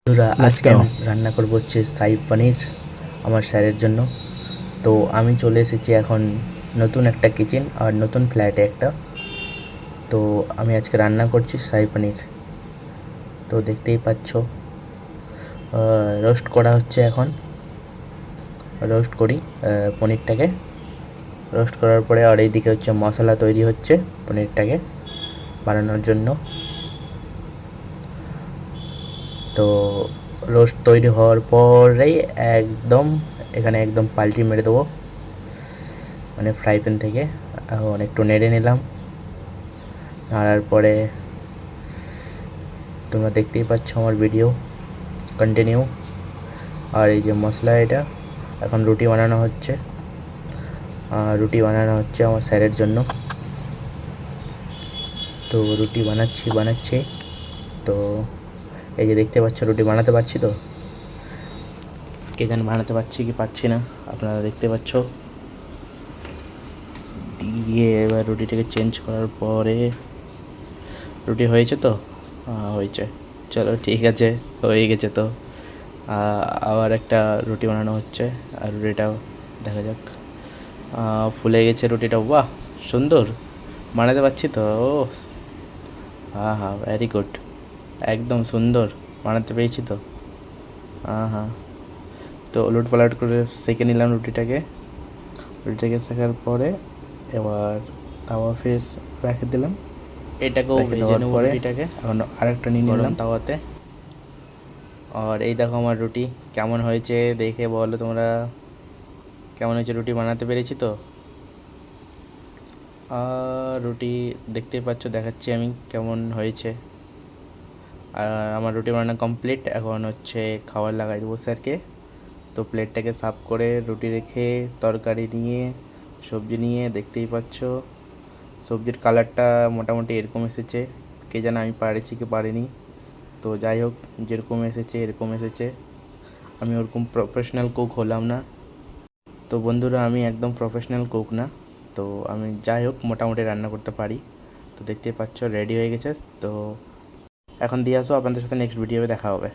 বন্ধুরা, আজকে আমি রান্না করব হচ্ছে শাহী পনির আমার স্যারের জন্য। তো আমি চলে এসেছি এখন নতুন একটা কিচেন আর নতুন ফ্ল্যাটে একটা। তো আমি আজকে রান্না করছি শাহী পনির। তো দেখতেই পাচ্ছ রোস্ট করা হচ্ছে এখন। রোস্ট করি পনিরটাকে। রোস্ট করার পরে আর এইদিকে হচ্ছে মশলা তৈরি হচ্ছে পনিরটাকে বানানোর জন্য। তো রোস্ট তৈরি হওয়ার পরেই একদম এখানে একদম পাল্টি মেরে দেবো, মানে ফ্রাই প্যান থেকে। এখন একটু নেড়ে নিলাম, নাড়ার পরে তোমরা দেখতেই পাচ্ছ আমার ভিডিও কন্টিনিউ। আর এই যে মশলা, এটা এখন রুটি বানানো হচ্ছে। রুটি বানানো হচ্ছে আমার স্যারের জন্য। তো রুটি বানাচ্ছি। তো এই যে দেখতে পাচ্ছ রুটি বানাতে পারছি। তো কে জানি বানাতে পারছি কি পারছি না, আপনারা দেখতে পাচ্ছ। দিয়ে এবার রুটিটাকে চেঞ্জ করার পরে রুটি হয়েছে তো? হয়েছে, চলো ঠিক আছে, হয়ে গেছে। তো আবার একটা রুটি বানানো হচ্ছে, আর রুটিটাও দেখা যাক। ফুলে গেছে রুটিটা, বাহ সুন্দর বানাতে পারছি তো। ও হ্যাঁ হ্যাঁ, ভেরি গুড, একদম সুন্দর বানাতে পেরেছি তো। হ্যাঁ, তো উলট পালট করে সেঁকে নিলাম রুটিটাকে সেঁকার পরে এবার তাওয়া ফের রেখে দিলাম। এটাকেও ভেজে নেব রুটিটাকে। এখন আরেকটা নিয়ে নিলাম তাওয়াতে। আর এই দেখো আমার রুটি কেমন হয়েছে দেখে বলো তোমরা, কেমন হয়েছে রুটি বানাতে পেরেছি তো। রুটি দেখতেই পাচ্ছ, দেখাচ্ছি আমি কেমন হয়েছে। আর আমার রুটি বানানো কমপ্লিট। এখন হচ্ছে খাবার লাগাই দেবো স্যারকে। তো প্লেটটাকে সাফ করে রুটি রেখে তরকারি নিয়ে সবজি নিয়ে দেখতেই পাচ্ছ সবজির কালারটা মোটামুটি এরকম এসেছে। কে জানে আমি পারেছি কি পারিনি। তো যাই হোক, যেরকম এসেছে এরকম এসেছে। আমি ওরকম প্রফেশনাল কুক হলাম না। তো বন্ধুরা, আমি একদম প্রফেশনাল কুক না। তো আমি যাই হোক মোটামুটি রান্না করতে পারি। তো দেখতেই পাচ্ছ রেডি হয়ে গেছে। তো এখন দিয়ে আসবো, আপনাদের সাথে নেক্সট ভিডিওতে দেখা হবে।